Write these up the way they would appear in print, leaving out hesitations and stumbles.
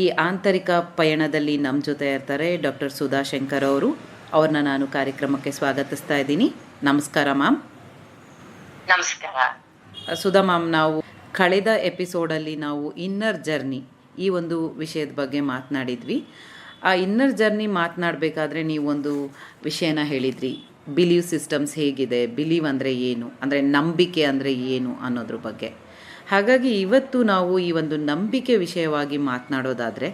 ಈ ಆಂತರಿಕ ಪಯಣದಲ್ಲಿ ನಮ್ಮ ಜೊತೆ ಇರ್ತಾರೆ ಡಾಕ್ಟರ್ ಸುಧಾ ಶಂಕರ್ ಅವರು. ಅವ್ರನ್ನ ನಾನು ಕಾರ್ಯಕ್ರಮಕ್ಕೆ ಸ್ವಾಗತಿಸ್ತಾ ಇದ್ದೀನಿ. ನಮಸ್ಕಾರ ಮ್ಯಾಮ್. ನಮಸ್ಕಾರ. ಸುಧಾ ಮ್ಯಾಮ್, ನಾವು ಕಳೆದ ಎಪಿಸೋಡಲ್ಲಿ ನಾವು ಇನ್ನರ್ ಜರ್ನಿ ಈ ಒಂದು ವಿಷಯದ ಬಗ್ಗೆ ಮಾತನಾಡಿದ್ವಿ. ಆ ಇನ್ನರ್ ಜರ್ನಿ ಮಾತನಾಡಬೇಕಾದ್ರೆ ನೀವೊಂದು ವಿಷಯನ ಹೇಳಿದ್ರಿ, ಬಿಲೀವ್ ಸಿಸ್ಟಮ್ಸ್ ಹೇಗಿದೆ, ಬಿಲೀವ್ ಅಂದರೆ ಏನು, ಅಂದರೆ ನಂಬಿಕೆ ಅಂದರೆ ಏನು ಅನ್ನೋದ್ರ ಬಗ್ಗೆ. ಹಾಗಾಗಿ ಇವತ್ತು ನಾವು ಈ ಒಂದು ನಂಬಿಕೆ ವಿಷಯವಾಗಿ ಮಾತನಾಡೋದಾದರೆ,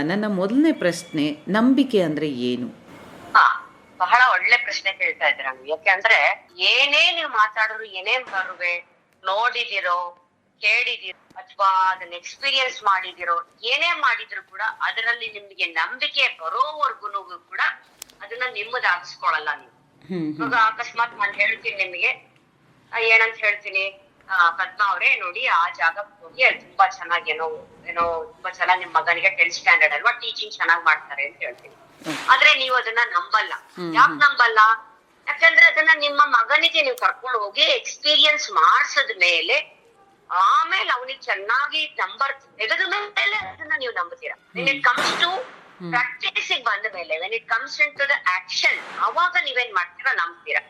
ನನ್ನ ಮೊದಲನೇ ಪ್ರಶ್ನೆ, ನಂಬಿಕೆ ಅಂದರೆ ಏನು? ಬಹಳ ಒಳ್ಳೆ ಪ್ರಶ್ನೆ ಕೇಳ್ತಾ ಇದ್ದೀರಾ. ಯಾಕೆಂದ್ರೆ ಏನೇ ನೀವು ಮಾತಾಡೋರು, ಏನೇ ಬರುವೆ ನೋಡಿದಿರೋ, ಕೇಳಿದಿರೋ ಅಥವಾ ಅದನ್ನ ಎಕ್ಸ್ಪೀರಿಯನ್ಸ್ ಮಾಡಿದಿರೋ, ಏನೇ ಮಾಡಿದ್ರು ಕೂಡ ಅದರಲ್ಲಿ ನಿಮ್ಗೆ ನಂಬಿಕೆ ಬರೋವರ್ಗುನು ಕೂಡ ಅದನ್ನ ನಿಮ್ಮದಾಗಿಸ್ಕೊಳಲ್ಲ ನೀವು. ಇವಾಗ ಅಕಸ್ಮಾತ್ ನಾನು ಹೇಳ್ತೀನಿ ನಿಮ್ಗೆ, ಏನಂತ ಹೇಳ್ತೀನಿ, ಪದ್ಮಾ ಅವರೇ ನೋಡಿ ಆ ಜಾಗಕ್ಕೆ ಹೋಗಿ ಅಲ್ಲಿ ತುಂಬಾ ಚೆನ್ನಾಗಿ ಏನೋ ತುಂಬಾ ಚೆನ್ನಾಗಿ ನಿಮ್ ಮಗನಿಗೆ 10th ಸ್ಟ್ಯಾಂಡರ್ಡ್ ಅಲ್ವಾ, ಟೀಚಿಂಗ್ ಚೆನ್ನಾಗಿ ಮಾಡ್ತಾರೆ ಅಂತ ಹೇಳ್ತೀನಿ. ಆದ್ರೆ ನೀವು ಅದನ್ನ ನಂಬಲ್ಲ. ಯಾಕೆ ನಂಬಲ್ಲ? ಯಾಕಂದ್ರೆ ಅದನ್ನ ನಿಮ್ಮ ಮಗನಿಗೆ ನೀವು ಕರ್ಕೊಂಡು ಹೋಗಿ ಎಕ್ಸ್ಪೀರಿಯನ್ಸ್ ಮಾಡ್ಸದ ಮೇಲೆ ಆಮೇಲೆ ಅವನಿಗೆ ಚೆನ್ನಾಗಿ ನಂಬರ್ ತೆಗೆದ ಮೇಲೆ ಅದನ್ನ ನೀವು ನಂಬುತ್ತೀರಾ. When it comes to practising ಬಂದ ಮೇಲೆ, when it comes into the action, ಅವಾಗ ನೀವೇನ್ ಮಾಡ್ತೀರಾ, ನಂಬ್ತೀರಾ.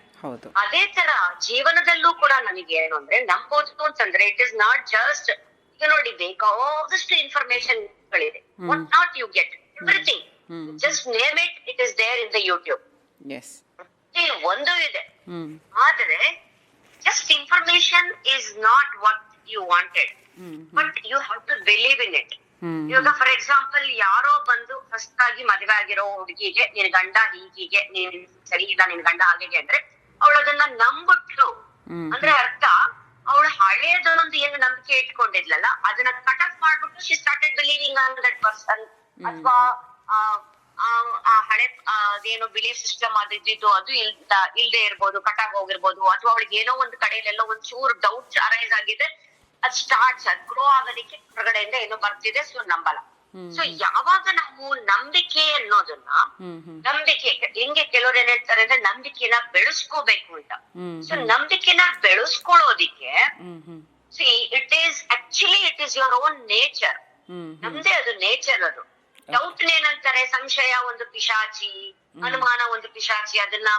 ಅದೇ ತರ ಜೀವನದಲ್ಲೂ ಕೂಡ ನನಗೆ ಏನು ಅಂದ್ರೆ, ನಂಬೋದು ಅಂತಂದ್ರೆ ಇಟ್ ಇಸ್ ನಾಟ್ ಜಸ್ಟ್, ಈಗ ನೋಡಿ ಬೇಕಾದಷ್ಟು ಇನ್ಫಾರ್ಮೇಶನ್ ಗಳಿದೆ. What not you get everything, just name it, it is there in the YouTube. ಒಂದು ಇದೆ, ಆದ್ರೆ ಜಸ್ಟ್ information is not what you wanted, but you have to believe in it. ಇವಾಗ for example, ಯಾರೋ ಬಂದು ಫಸ್ಟ್ ಆಗಿ ಮದುವೆ ಆಗಿರೋ ಹುಡುಗಿಗೆ ನಿನ್ ಗಂಡ ಹೀಗೆ, ನೀನ್ ಸರಿ ಇಲ್ಲ, ನಿನ್ ಗಂಡ ಹಾಗೆ ಅಂದ್ರೆ ಅವಳು ಅದನ್ನ ನಂಬಿಟ್ಲು ಅಂದ್ರೆ ಅರ್ಥ, ಅವಳು ಹಳೇದೊಂದು ಏನು ನಂಬಿಕೆ ಇಟ್ಕೊಂಡಿದ್ಲಲ್ಲ ಅದನ್ನ ಕಟ್ ಆಫ್ ಮಾಡ್ಬಿಟ್ಟು she started believing on that person. ಅಥವಾ ಆ ಹಳೆ ಅದೇನೋ ಬಿಲೀಫ್ ಸಿಸ್ಟಮ್ ಅದಿದ್ದು ಅದು ಇಲ್ದೇ ಇರ್ಬೋದು, ಕಟ್ ಆಗಿ ಹೋಗಿರ್ಬೋದು. ಅಥವಾ ಅವಳಿಗೆ ಏನೋ ಒಂದು ಕಡೆಯಲ್ಲೆಲ್ಲ ಒಂದ್ ಚೂರು ಡೌಟ್ ಅರೈಸ್ ಆಗಿದೆ, ಅದ್ ಸ್ಟಾರ್ಟ್ಸ್, ಅದ್ ಗ್ರೋ ಆಗೋದಕ್ಕೆ ಹೊರಗಡೆಯಿಂದ ಏನೋ ಬರ್ತಿದೆ, ಸೊ ನಂಬಲ್ಲ. ಸೊ ಯಾವಾಗ ನಾವು ನಂಬಿಕೆ ಅನ್ನೋದನ್ನ, ನಂಬಿಕೆ ಹೆಂಗೆ ಕೆಲವ್ರು ಏನ್ ಹೇಳ್ತಾರೆ ಅಂದ್ರೆ ನಂಬಿಕೆನ ಬೆಳೆಸ್ಕೋಬೇಕು ಅಂತ. ಸೊ ನಂಬಿಕೆನ ಬೆಳೆಸ್ಕೊಳ್ಳೋದಿಕ್ಕೆ it is your own nature. ನಮ್ದೇ ಅದು ನೇಚರ್. ಅದು ಡೌಟ್ ಏನಂತಾರೆ, ಸಂಶಯ ಒಂದು ಪಿಶಾಚಿ, ಅನುಮಾನ ಒಂದು ಪಿಶಾಚಿ, ಅದನ್ನ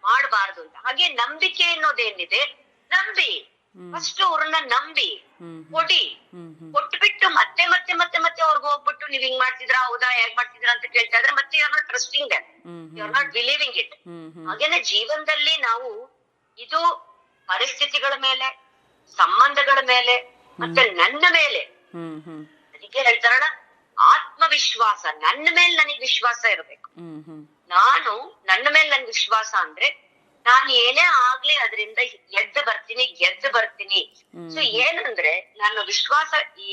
ಮಾಡಬಾರ್ದು ಅಂತ. ಹಾಗೆ ನಂಬಿಕೆ ಅನ್ನೋದೇನಿದೆ, ನಂಬಿ ಫಸ್ಟ್ ಅವ್ರನ್ನ ನಂಬಿ ಕೊಟ್ಬಿಟ್ಟು ಮತ್ತೆ ಮತ್ತೆ ಮತ್ತೆ ಮತ್ತೆ ಅವ್ರಿಗೆ ಹೋಗ್ಬಿಟ್ಟು ನೀವ್ ಹಿಂಗ್ ಮಾಡ್ತಿದ್ರಾ, ಹೌದಾ, ಹೇಗ್ ಮಾಡ್ತಿದ್ರಾ ಅಂತ ಕೇಳ್ತಾ ಇದ್ರೆ ಮತ್ತೆ you are not trusting them, you are not believing it. ಹಾಗೇನೆ ಜೀವನದಲ್ಲಿ ನಾವು ಇದು ಪರಿಸ್ಥಿತಿಗಳ ಮೇಲೆ, ಸಂಬಂಧಗಳ ಮೇಲೆ, ಮತ್ತೆ ನನ್ನ ಮೇಲೆ, ಅದಕ್ಕೆ ಹೇಳ್ತಾರಲ್ಲ ಆತ್ಮವಿಶ್ವಾಸ, ನನ್ನ ಮೇಲೆ ನನಗೆ ವಿಶ್ವಾಸ ಇರಬೇಕು. ನಾನು ನನ್ನ ಮೇಲೆ ನನ್ಗೆ ವಿಶ್ವಾಸ ಅಂದ್ರೆ ನಾನು ಏನೇ ಆಗ್ಲಿ ಅದರಿಂದ ಗೆದ್ದು ಬರ್ತೀನಿ. ಸೊ ಏನಂದ್ರೆ ನಾನು ವಿಶ್ವಾಸ, ಈ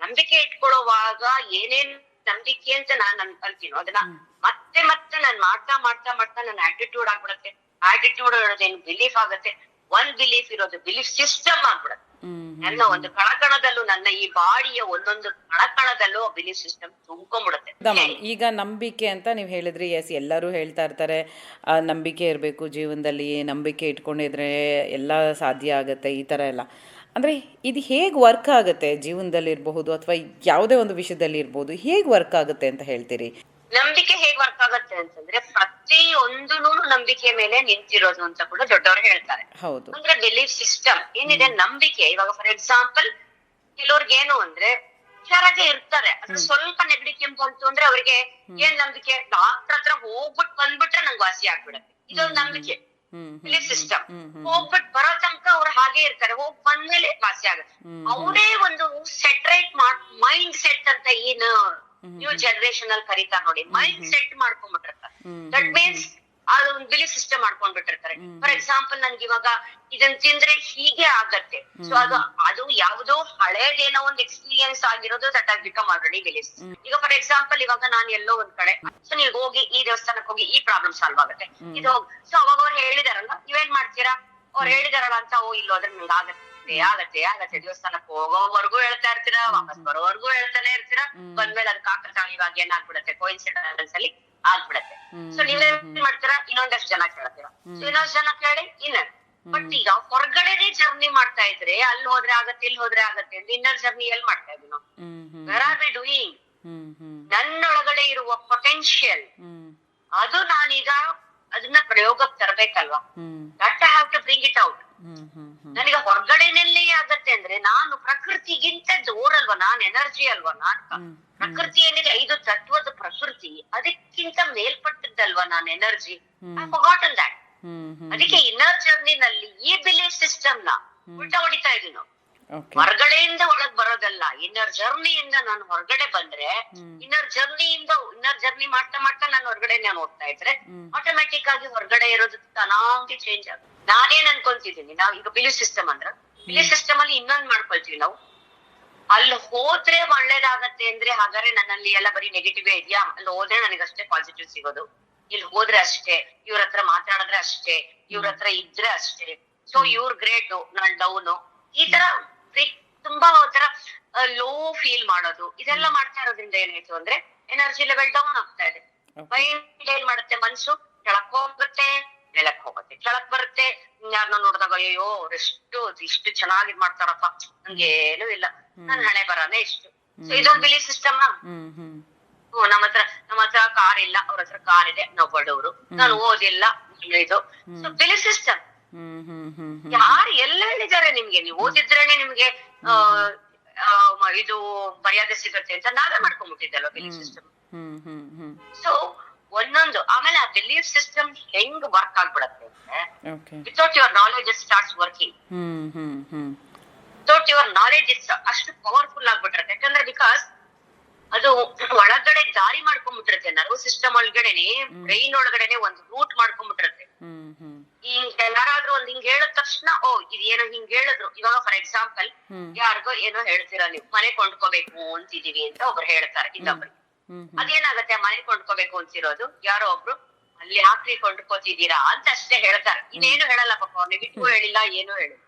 ನಂಬಿಕೆ ಇಟ್ಕೊಳ್ಳೋವಾಗ ಏನೇನ್ ನಂಬಿಕೆ ಅಂತ ನಾನು ಅನ್ಕೊಳ್ತೀನೋ ಅದನ್ನ ಮತ್ತೆ ಮತ್ತೆ ನಾನು ಮಾಡ್ತಾ ನನ್ನ ಆಟಿಟ್ಯೂಡ್ ಆಗ್ಬಿಡತ್ತೆ. ಆಟಿಟ್ಯೂಡ್ ಇರೋದೇನು ಬಿಲೀಫ್ ಆಗತ್ತೆ. ಒಂದ್ ಬಿಲೀಫ್ ಇರೋದು ಬಿಲೀಫ್ ಸಿಸ್ಟಮ್ ಆಗ್ಬಿಡತ್ತೆ. ನನ್ನ ಒಂದು ಕಣಕಣದಲ್ಲೂ, ನನ್ನ ಈ ಬಾಡಿಯ ಒಂದೊಂದು ಕಣಕಣದಲ್ಲೂ ಬಿಲೀಫ್ ಸಿಸ್ಟಮ್ ತುಂಬ್ಕೊಂಡ್ಬಿಡುತ್ತೆ. ಈಗ ನಂಬಿಕೆ ಅಂತ ನೀವು ಹೇಳಿದ್ರಿ, ಎಸ್, ಎಲ್ಲರೂ ಹೇಳ್ತಾ ಇರ್ತಾರೆ ನಂಬಿಕೆ ಇರಬೇಕು ಜೀವನದಲ್ಲಿ, ನಂಬಿಕೆ ಇಟ್ಕೊಂಡಿದ್ರೆ ಎಲ್ಲ ಸಾಧ್ಯ ಆಗುತ್ತೆ, ಈ ಥರ ಎಲ್ಲ. ಅಂದರೆ ಇದು ಹೇಗೆ ವರ್ಕ್ ಆಗುತ್ತೆ ಜೀವನದಲ್ಲಿ ಇರಬಹುದು, ಅಥವಾ ಯಾವುದೇ ಒಂದು ವಿಷಯದಲ್ಲಿ ಇರ್ಬೋದು, ಹೇಗೆ ವರ್ಕ್ ಆಗುತ್ತೆ ಅಂತ ಹೇಳ್ತೀರಿ? ನಂಬಿಕೆ ಹೇಗ್ ವರ್ಕ್ ಆಗತ್ತೆ ಅಂತಂದ್ರೆ, ಪ್ರತಿಯೊಂದೂ ನಂಬಿಕೆ ಮೇಲೆ ನಿಂತಿರೋದು ಅಂತ ಕೂಡ ದೊಡ್ಡವರು ಹೇಳ್ತಾರೆ. ಅಂದ್ರೆ ಬಿಲೀಫ್ ಸಿಸ್ಟಮ್ ಏನಿದೆ, ನಂಬಿಕೆ. ಇವಾಗ ಫಾರ್ ಎಕ್ಸಾಂಪಲ್, ಕೆಲವ್ರಿಗೆ ಏನು ಅಂದ್ರೆ ಹುಷಾರಾಗೆ ಇರ್ತಾರೆ, ಅದ್ರ ಸ್ವಲ್ಪ ನೆಗಡಿ ಕೆಂಪು ಬಂತು ಅಂದ್ರೆ ಅವ್ರಿಗೆ ಏನ್ ನಂಬಿಕೆ, ಡಾಕ್ಟರ್ ಹತ್ರ ಹೋಗ್ಬಿಟ್ಟು ಬಂದ್ಬಿಟ್ರೆ ನಂಗೆ ವಾಸಿ ಆಗ್ಬಿಡತ್ತೆ. ಇದೊಂದು ನಂಬಿಕೆ, ಬಿಲೀಫ್ ಸಿಸ್ಟಮ್. ಹೋಗ್ಬಿಟ್ಟು ಬರೋ ತನಕ ಅವ್ರು ಹಾಗೆ ಇರ್ತಾರೆ, ಹೋಗ್ ಬಂದ್ಮೇಲೆ ವಾಸಿ ಆಗತ್ತೆ. ಅವರೇ ಒಂದು ಸೆಟ್ರೇಟ್ ಮೈಂಡ್ ಸೆಟ್ ಅಂತ ಏನು ನ್ಯೂ ಜನರೇಷನ್ ಅಲ್ಲಿ ಕರೀತಾರೆ ನೋಡಿ, ಮೈಂಡ್ ಸೆಟ್ ಮಾಡ್ಕೊಂಡ್ಬಿಟ್ಟಿರ್ತಾರೆ. ದಟ್ ಮೀನ್ಸ್ ಅದೊಂದು ಬಿಲೀಫ್ ಸಿಸ್ಟಮ್ ಮಾಡ್ಕೊಂಡ್ಬಿಟ್ಟಿರ್ತಾರೆ. ಫಾರ್ ಎಕ್ಸಾಂಪಲ್, ನನ್ಗೆ ಇವಾಗ ಇದನ್ ತಿಂದ್ರೆ ಹೀಗೆ ಆಗತ್ತೆ, ಸೊ ಅದು ಯಾವುದೋ ಹಳೇದೇನೋ ಒಂದು ಎಕ್ಸ್ಪೀರಿಯನ್ಸ್ ಆಗಿರೋದು that has become already belief. ಈಗ ಫಾರ್ ಎಕ್ಸಾಂಪಲ್, ಇವಾಗ ನಾನು ಎಲ್ಲೋ ಒಂದ್ ಕಡೆ, ಸೊ ನೀವು ಹೋಗಿ ಈ ದೇವಸ್ಥಾನಕ್ಕೆ ಹೋಗಿ ಈ ಪ್ರಾಬ್ಲಮ್ ಸಾಲ್ವ್ ಆಗುತ್ತೆ, ಇದು ಸೊ ಅವಾಗ ಅವ್ರು ಹೇಳಿದಾರಲ್ಲ, ನೀವೇನ್ ಮಾಡ್ತೀರಾ, ಅವ್ರು ಹೇಳಿದಾರಲ್ಲ ಅಂತ ಇಲ್ಲೋ ಅದ್ರ ನಂಗೆ ಆಗತ್ತೆ ದೇವಸ್ಥಾನಕ್ಕೆ ಹೋಗೋವರೆಗೂ ಹೇಳ್ತಾ ಇರ್ತೀರಾ, ವಾಪಸ್ ಬರೋವರೆಗೂ ಹೇಳ್ತಾನೆ ಇರ್ತೀರಾ. ಬಂದ್ಮೇಲೆ ಅದ್ ಕಾಕತಾಳೀಯವಾಗಿ ಏನಾಗ್ಬಿಡತ್ತೆ, ಕೋಇನ್ಸಿಡೆನ್ಸ್ ಅಲ್ಲಿ ಆಗ್ಬಿಡತ್ತೆ. ಸೊ ನೀವೇನ್ ಮಾಡ್ತೀರಾ, ಇನ್ನೊಂದಷ್ಟು ಜನ ಕೇಳ್ತೀರಾ, ಸೊ ಇನ್ನೊಂದಷ್ಟು ಜನ ಕೇಳಿ ಬಟ್ ಈಗ ಹೊರಗಡೆನೆ ಜರ್ನಿ ಮಾಡ್ತಾ ಇದ್ರೆ ಅಲ್ಲಿ ಹೋದ್ರೆ ಆಗತ್ತೆ ಇಲ್ಲಿ ಹೋದ್ರೆ ಆಗತ್ತೆ ಅಂತ ಇನ್ನರ್ ಜರ್ನಿ ಎಲ್ಲಿ ಮಾಡ್ತಾ ಇದ್ವಿ ನಾವು? Where are we doing? ನನ್ನೊಳಗಡೆ ಇರುವ ಪೊಟೆನ್ಶಿಯಲ್ ಅದು ನಾನೀಗ ಅದನ್ನ ಪ್ರಯೋಗಕ್ಕೆ ತರಬೇಕಲ್ವಾ? That I have to bring it out. ನನಗೆ ಹೊರಗಡೆನಲ್ಲಿ ಆಗತ್ತೆ ಅಂದ್ರೆ ನಾನು ಪ್ರಕೃತಿಗಿಂತ ಜೋರಲ್ವಾ, ನಾನ್ ಎನರ್ಜಿ ಅಲ್ವಾ, ನಾನ್ ಪ್ರಕೃತಿ ಏನಿದೆ 5 ತತ್ವದ ಪ್ರಕೃತಿ, ಅದಕ್ಕಿಂತ ಮೇಲ್ಪಟ್ಟದ್ದಲ್ವಾ ನಾನ್ ಎನರ್ಜಿ. I forgotten that. ಅದಕ್ಕೆ ಇನ್ನರ್ ಜರ್ನಿನಲ್ಲಿ ಈ ಬಿಲೀಫ್ ಸಿಸ್ಟಮ್ ನ ಉಲ್ಟಾ ಹೊಡಿತಾ ಇದೀವಿ ನಾವು. ಹೊರಗಡೆಯಿಂದ ಒಳಗ್ ಬರೋದಲ್ಲ, ಇನ್ನರ್ ಜರ್ನಿಯಿಂದ ನಾನು ಹೊರಗಡೆ ಬಂದ್ರೆ, ಇನ್ನರ್ ಜರ್ನಿ ಮಾಡ್ತಾ ಮಾಡ್ತಾ ನಾನು ಹೊರಗಡೆ ನೋಡ್ತಾ ಇದ್ರೆ ಆಟೋಮ್ಯಾಟಿಕ್ ಆಗಿ ಹೊರಗಡೆ ಇರೋದು ತಾನಾಗಿ ಚೇಂಜ್ ಆಗುತ್ತೆ. ನಾನೇನ್ ಅನ್ಕೊಂತಿದ್ದೀನಿ, ನಾವ್ ಈಗ ಬಿಲೀಫ್ ಸಿಸ್ಟಮ್ ಬಿಲೀಫ್ ಸಿಸ್ಟಮ್ ಅಲ್ಲಿ ಇನ್ನೊಂದ್ ಮಾಡ್ಕೊಳ್ತೀವಿ ನಾವು, ಅಲ್ಲಿ ಹೋದ್ರೆ ಒಳ್ಳೇದಾಗತ್ತೆ ಅಂದ್ರೆ ಹಾಗಾದ್ರೆ ನನ್ನಲ್ಲಿ ಎಲ್ಲ ಬರೀ ನೆಗೆಟಿವ್ ಇದೆಯಾ, ಅಲ್ಲಿ ಹೋದ್ರೆ ನನಗಷ್ಟೇ ಪಾಸಿಟಿವ್ ಸಿಗೋದು, ಇಲ್ಲಿ ಹೋದ್ರೆ ಅಷ್ಟೇ, ಇವ್ರ ಹತ್ರ ಮಾತಾಡಿದ್ರೆ ಅಷ್ಟೇ, ಇವ್ರ ಹತ್ರ ಇದ್ರೆ ಅಷ್ಟೇ, ಸೊ ಇವ್ರ ಗ್ರೇಟು ನಾನ್ ಡೌನು, ಈ ತರ ತುಂಬಾ ಒಂಥರ ಲೋ ಫೀಲ್ ಮಾಡೋದು, ಇದೆಲ್ಲ ಮಾಡ್ತಾ ಇರೋದ್ರಿಂದ ಏನಾಯ್ತು ಅಂದ್ರೆ ಎನರ್ಜಿ ಲೆವೆಲ್ ಡೌನ್ ಆಗ್ತಾ ಇದೆ. ಮೈಂಡ್ ಏನ್ ಮಾಡುತ್ತೆ, ಮನ್ಸು ಕೆಳಕ್ ಹೋಗುತ್ತೆ, ಮೇಲಕ್ ಹೋಗುತ್ತೆ, ಕೆಳಕ್ ಬರುತ್ತೆ. ಯಾರನ್ನ ನೋಡಿದಾಗ ಅಯ್ಯೋ ಇಷ್ಟು ಚೆನ್ನಾಗಿ ಮಾಡ್ತಾರಪ್ಪ, ನನ್ಗೇನು ಇಲ್ಲ, ನನ್ ಹಣೆ ಬರಾನೆ ಇಷ್ಟು. ಸೊ ಇದೊಂದು ಬಿಲೀಫ್ ಸಿಸ್ಟಮ್. ನಮ್ಮ ಹತ್ರ ಕಾರ್ ಇಲ್ಲ, ಅವ್ರ ಹತ್ರ ಕಾರ್ ಇದೆ, ನಾವು ಬಡವರು, ನಾನು ಓದಿಲ್ಲ, ಇದು ಬಿಲೀಫ್ ಸಿಸ್ಟಮ್. ಯಾರು ಎಲ್ಲ ಹೇಳಿದ್ದಾರೆ ನಿಮ್ಗೆ, ನೀವು ಓದಿದ್ರೇನೆ ನಿಮ್ಗೆ ಇದು ಮರ್ಯಾದೆ ಸಿಗುತ್ತೆ ಅಂತ ನಾವೇ ಮಾಡ್ಕೊಂಡ್ಬಿಟ್ಟಿದ್ದಲ್ವ ಬಿಲೀಫ್ ಸಿಸ್ಟಮ್. ಸೊ ಒಂದೊಂದು ಆಮೇಲೆ ಆ ಬಿಲೀಫ್ ಸಿಸ್ಟಮ್ ಹೆಂಗ್ ವರ್ಕ್ ಆಗ್ಬಿಡತ್ತೆ ಅಂದ್ರೆ without your knowledge it starts working. Without your knowledge it's ಅಷ್ಟು ಪವರ್ಫುಲ್ ಆಗ್ಬಿಟ್ಟಿರುತ್ತೆ. ಯಾಕಂದ್ರೆ ಬಿಕಾಸ್ ಅದು ಒಳಗಡೆ ದಾರಿ ಮಾಡ್ಕೊಂಡ್ಬಿಟ್ಟಿರುತ್ತೆ, ನರ್ವಸ್ ಸಿಸ್ಟಮ್ ಒಳಗಡೆನೆ, ಬ್ರೈನ್ ಒಳಗಡೆನೆ ಒಂದು ರೂಟ್ ಮಾಡ್ಕೊಂಡ್ಬಿಟ್ಟಿರುತ್ತೆ. ಯಾರಾದ್ರೂ ಒಂದ್ ಹಿಂಗ್ ಹೇಳಿದ ತಕ್ಷಣ ಇದೇನೋ ಹಿಂಗ್ ಹೇಳಿದ್ರು, ಇವಾಗ ಫಾರ್ ಎಕ್ಸಾಂಪಲ್ ಯಾರಿಗೋ ಏನೋ ಹೇಳ್ತೀರಾ, ನೀವು ಮನೆ ಕೊಂಡ್ಕೋಬೇಕು ಅಂತಿದೀವಿ ಅಂತ ಒಬ್ರು ಹೇಳ್ತಾರೆ ಇನ್ನೊಬ್ರು. ಅದೇನಾಗತ್ತೆ, ಮನೆ ಕೊಂಡ್ಕೋಬೇಕು ಅಂತಿರೋದು ಯಾರೋ ಒಬ್ರು ಅಲ್ಲಿ ಯಾಕ್ರಿ ಕೊಂಡ್ಕೋತಿದ್ದೀರಾ ಅಂತ ಅಷ್ಟೇ ಹೇಳ್ತಾರೆ, ಇನ್ನೇನು ಹೇಳಲ್ಲ ಪಾಪ, ಅವ್ರು ನೆಗೆಟಿವ್ ಹೇಳಿಲ್ಲ, ಏನು ಹೇಳಿಲ್ಲ.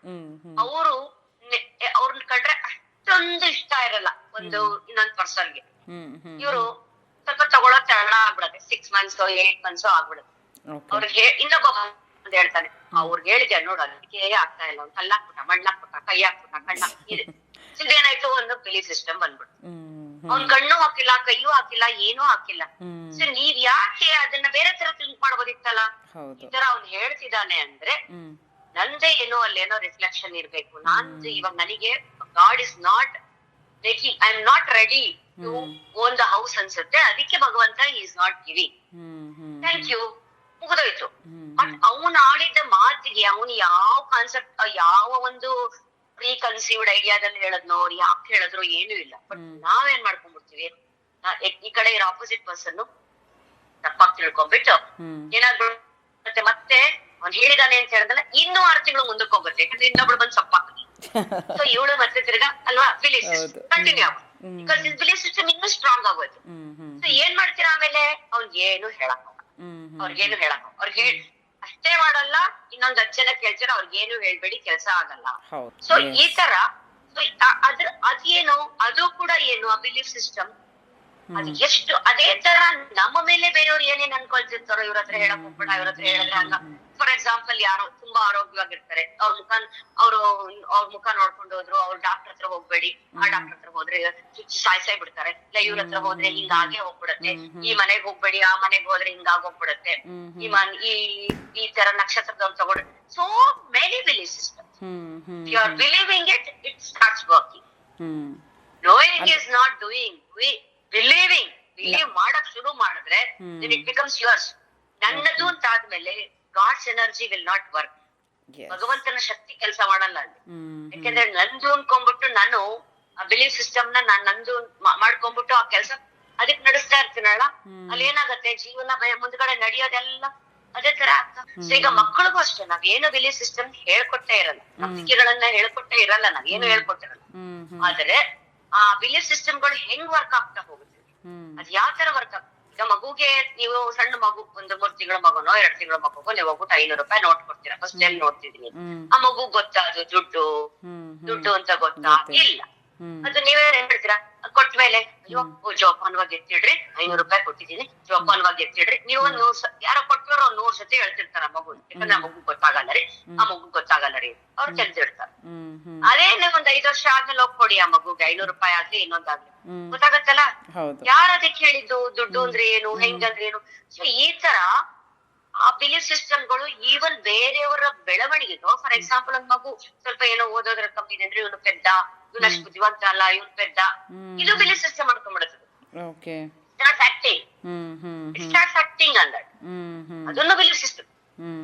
ಅವ್ರನ್ನ ಕಂಡ್ರೆ ಅಷ್ಟೊಂದು ಇಷ್ಟ ಇರಲ್ಲ ಒಂದು ಇನ್ನೊಂದ್ ಪರ್ಸನ್ಗೆ. ಇವ್ರು ಸ್ವಲ್ಪ ತಗೊಳೋದ್ ತಡ ಆಗ್ಬಿಡತ್ತೆ, 6 months 8 months ಆಗ್ಬಿಡುತ್ತೆ. ಅವ್ರಿಗೆ ಇನ್ನೊಬ್ಬ ಅಂತ ಹೇಳ್ತಾನೆ, ಅವ್ರಿಗೆ ಹೇಳಿದೆ ನೋಡು ಅದಕ್ಕೆ ಆಗ್ತಾ ಇಲ್ಲ, ಅವ್ನು ಕಲ್ಲಾಕ್ಬಿಟ್ಟ, ಮಣ್ಣಾಕ್ಬಿಟ್ಟ, ಕೈ ಹಾಕ್ಬಿಟ್ಟ, ಕಣ್ಣ ಇದೆ. ಇದೇನಾಯ್ತು, ಒಂದು ಬಿಲೀಫ್ ಸಿಸ್ಟಮ್ ಬಂದ್ಬಿಟ್ಟು, ಅವ್ನ್ ಕಣ್ಣು ಹಾಕಿಲ್ಲ, ಕೈಯೂ ಹಾಕಿಲ್ಲ, ಏನೂ ಹಾಕಿಲ್ಲ. ಸೊ ನೀವ್ ಯಾಕೆ ಅದನ್ನ ಬೇರೆ ತರ ಥಿಂಕ್ ಮಾಡ್ಬೋದಿತ್ತಲ್ಲ. ಈ ತರ ಅವ್ನು ಹೇಳ್ತಿದ್ದಾನೆ ಅಂದ್ರೆ ನಂದೇ ಏನೋ ಅಲ್ಲೇನೋ ರಿಫ್ಲೆಕ್ಷನ್ ಇರ್ಬೇಕು. ನಂದು ಇವಾಗ ನನಗೆ God is not making, I am not ready to own the house ಅನ್ಸುತ್ತೆ, ಅದಕ್ಕೆ ಭಗವಂತ is not giving. Thank you, ಮುಗಿದೋಯ್ತು. ಬಟ್ ಅವನು ಆಡಿದ ಮಾತಿಗೆ ಅವನು ಯಾವ ಕಾನ್ಸೆಪ್ಟ್, ಯಾವ ಒಂದು ಪ್ರೀ ಕನ್ಸೀವ್ಡ್ ಐಡಿಯಾದಲ್ಲಿ ಹೇಳದ್ನೋ, ಯಾಕೆ ಹೇಳಿದ್ರು ಏನೂ ಇಲ್ಲ. ಬಟ್ ನಾವೇನ್ ಮಾಡ್ಕೊಂಡ್ಬಿಡ್ತೀವಿ, ಈ ಕಡೆ ಇರೋ ಆಪೋಸಿಟ್ ಪರ್ಸನ್ ತಪ್ಪಾಗಿ ತಿಳ್ಕೊಂಡ್ಬಿಟ್ಟು ಏನಾಗ್ಬಿಡುತ್ತೆ, ಮತ್ತೆ ಅವ್ನು ಹೇಳಿದಾನೆ ಅಂತ ಹೇಳಿದ್ರೆ ಇನ್ನೂ 6 ತಿಂಗಳು ಮುಂದಕ್ಕೆ ಹೋಗುತ್ತೆ, ಯಾಕಂದ್ರೆ ಇನ್ನೊಬ್ಳು ಬಂದು ಸಪ್ಪಾಗ್ತದೆ. ಸೊ ಇವಳು ಮತ್ತೆ ತಿರ್ಗಾ ಅಲ್ವಾ ಬಿಲೀಫ್ ಸಿಸ್ಟಮ್ ಕಂಟಿನ್ಯೂ ಆಗುತ್ತೆ, ಬಿಕಾಸ್ ಬಿಲೀಫ್ ಸಿಸ್ಟಮ್ ಇನ್ನೂ ಸ್ಟ್ರಾಂಗ್ ಆಗೋಯ್ತು. ಸೊ ಏನ್ ಮಾಡ್ತೀರಾ ಆಮೇಲೆ, ಅವ್ನಿಗೇನು ಹೇಳಕ್ ಅವ್ರಿಗೇನು ಹೇಳಕ್ ಅವ್ರಿಗೆ ಅಷ್ಟೇ ಮಾಡಲ್ಲ, ಇನ್ನೊಂದ್ 10 ಜನ ಕೇಳ್ತೀರ, ಅವ್ರಿಗೇನು ಹೇಳ್ಬೇಡಿ, ಕೆಲಸ ಆಗಲ್ಲ. ಸೊ ಈ ತರ ಅದೇನು, ಅದು ಕೂಡ ಏನು ಆ ಬಿಲೀಫ್ ಸಿಸ್ಟಮ್, ಅದು ಎಷ್ಟು ಅದೇ ತರ ನಮ್ಮ ಮೇಲೆ ಬೇರೆಯವ್ರು ಏನೇನ್ ಅನ್ಕೊಳ್ತಿರ್ತಾರೋ, ಇವ್ರ ಹತ್ರ ಹೇಳಕ್ ಹೋಗ್ಬೇಡ, ಇವ್ರ ಹತ್ರ ಹೇಳಿದ್ರೆ ಹಂಗ. ಫಾರ್ ಎಕ್ಸಾಂಪಲ್ ಯಾರೋ ತುಂಬಾ ಆರೋಗ್ಯವಾಗಿರ್ತಾರೆ, ಅವ್ರ ಮುಖ ನೋಡ್ಕೊಂಡು ಹೋದ್ರು, ಅವ್ರ ಡಾಕ್ಟರ್ ಹತ್ರ ಹೋಗ್ಬೇಡಿ, ಆ ಡಾಕ್ಟರ್ ಹತ್ರ ಹೋದ್ರೆ ಸಾಯ್ಸಾಯ್ ಬಿಡ್ತಾರೆ, ಇಲ್ಲ ಇವ್ರ ಹತ್ರ ಹೋದ್ರೆ ಹಿಂಗಾಗೆ ಹೋಗ್ಬಿಡತ್ತೆ, ಈ ಮನೆಗ್ ಹೋಗ್ಬೇಡಿ, ಆ ಮನೆಗ್ ಹೋದ್ರೆ ಹಿಂಗಾಗ್ ಹೋಗ್ಬಿಡತ್ತೆ, ಈ ತರ ನಕ್ಷತ್ರದವ್ರು ತಗೊಂಡ್ರೆ. So many belief system, you are believing it, it starts working. Knowing is not doing, believe ಮಾಡಕ್ ಶುರು ಮಾಡಿದ್ರೆ ಇಟ್ ಬಿಕಮ್ಸ್ ಯುವರ್ಸ್. ನನ್ನದು ಅಂತ ಆದ್ಮೇಲೆ God's energy will not work. ಭಗವಂತನ ಶಕ್ತಿ ಕೆಲಸ ಮಾಡಲ್ಲ ಅಲ್ಲಿ. ಯಾಕಂದ್ರೆ ನಂದು ಅನ್ಕೊಂಡ್ಬಿಟ್ಟು ನಾನು ಆ ಬಿಲೀಫ್ ಸಿಸ್ಟಮ್ ನ ನಂದು ಮಾಡ್ಕೊಂಡ್ಬಿಟ್ಟು ಆ ಕೆಲಸ ಅದಕ್ ನಡೆಸ್ತಾ ಇರ್ತೀನಲ್ಲ, ಅಲ್ಲಿ ಏನಾಗತ್ತೆ, ಜೀವನ ಮುಂದ್ಗಡೆ ನಡೆಯೋದೆಲ್ಲ ಅದೇ ತರ ಆಗ್ತಾ. ಸೊ ಈಗ ಮಕ್ಕಳಿಗೂ ಅಷ್ಟೇ, ನಾವೇನು ಬಿಲೀಫ್ ಸಿಸ್ಟಮ್ ಹೇಳ್ಕೊಟ್ಟೇ ಇರಲ್ಲ, ನಂಬಿಕೆಗಳನ್ನ ಹೇಳ್ಕೊಟ್ಟೇ ಇರಲ್ಲ, ನಾವೇನು ಹೇಳ್ಕೊಟ್ಟಿರಲ್ಲ. ಆದ್ರೆ ಆ ಬಿಲೀಫ್ ಸಿಸ್ಟಮ್ ಗಳು ಹೆಂಗ್ ವರ್ಕ್ ಆಗ್ತಾ ಹೋಗುತ್ತೆ, ಅದ್ ಯಾವ ತರ ವರ್ಕ್ ಆಗ್ತದೆ. ಈಗ ಮಗುಗೆ ನೀವು ಸಣ್ಣ ಮಗು, ಒಂದು 3 ತಿಂಗಳ ಮಗುನೋ 2 ತಿಂಗಳ ಮಗುಗೋ ನೀವು ಹೋಗ್ಬಿಟ್ಟು 500 ರೂಪಾಯಿ ನೋಟ್ ಕೊಡ್ತೀರಾ, ಫಸ್ಟ್ ಟೈಮ್ ನೋಡ್ತಿದೀನಿ, ಆ ಮಗು ಗೊತ್ತಾ ಅದು ದುಡ್ಡು ಅಂತ ಗೊತ್ತಾ? ಇಲ್ಲ. ಅದು ನೀವೇ ಹೇಳ್ತೀರಾ ಕೊಟ್ಮೇಲೆ ಅಯ್ಯೋ ಜೋಪಾನವಾಗಿ ಎತ್ತಿಡ್ರಿ, 500 ರೂಪಾಯಿ ಕೊಟ್ಟಿದ್ದೀನಿ ಜೋಪಾನವಾಗಿ ಎತ್ತಿಡ್ರಿ. ನೀವು ಒಂದ್ 100 ಯಾರೋ ಕೊಟ್ಟಿರೋ 100 ಸತಿ ಹೇಳ್ತಿರ್ತಾರ ಮಗು, ಯಾಕಂದ್ರೆ ಆ ಮಗು ಗೊತ್ತಾಗಲ್ಲ ರೀ, ಆ ಮಗು ಗೊತ್ತಾಗಲ್ಲ ರೀ, ಅವ್ರು ಕೆಲ್ಸಿರ್ತಾರ. ಅದೇ ನೀವು ಒಂದ್ 5 ವರ್ಷ ಆದ್ಮೇಲೆ ಹೋಗ್ ಕೊಡಿ ಆ ಮಗುಗೆ 500 ರೂಪಾಯಿ ಆಗ್ಲಿ ಇನ್ನೊಂದಾಗ್ಲಿ, ಗೊತ್ತಾಗತ್ತಲ್ಲ ಯಾರ ಅದಕ್ಕೆ ಹೇಳಿದ್ದು, ದುಡ್ಡು ಅಂದ್ರೆ ಏನು, ಹೆಂಗಂದ್ರೆ ಏನು. ಸೊ ಈ ತರ ಆ ಬಿಲೀಫ್ ಸಿಸ್ಟಮ್ಗಳು ಈವನ್ ಬೇರೆಯವರ ಬೆಳವಣಿಗೆಗೂ, ಫಾರ್ ಎಕ್ಸಾಂಪಲ್ ಒಂದ್ ಮಗು ಸ್ವಲ್ಪ ಏನೋ ಓದೋದ್ರ ಕಮ್ಮಿ ಇದೆ ಅಂದ್ರೆ ಇವನು ಪೆದ್ದ, ಇವನು ಅಷ್ಟು ಬುದ್ಧಿವಂತ ಅಲ್ಲ, ಇವನು ಪೆದ್ದ, ಇದು ಬಿಲೀಫ್ ಸಿಸ್ಟಮ್ ಮಾಡ್ಕೊಂಡ್ಬಿಡುತ್ತದೆ. ಆಕ್ಟಿಂಗ್ ಅಂದ ಅದನ್ನು ಬಿಲೀಫ್ ಸಿಸ್ಟಮ್.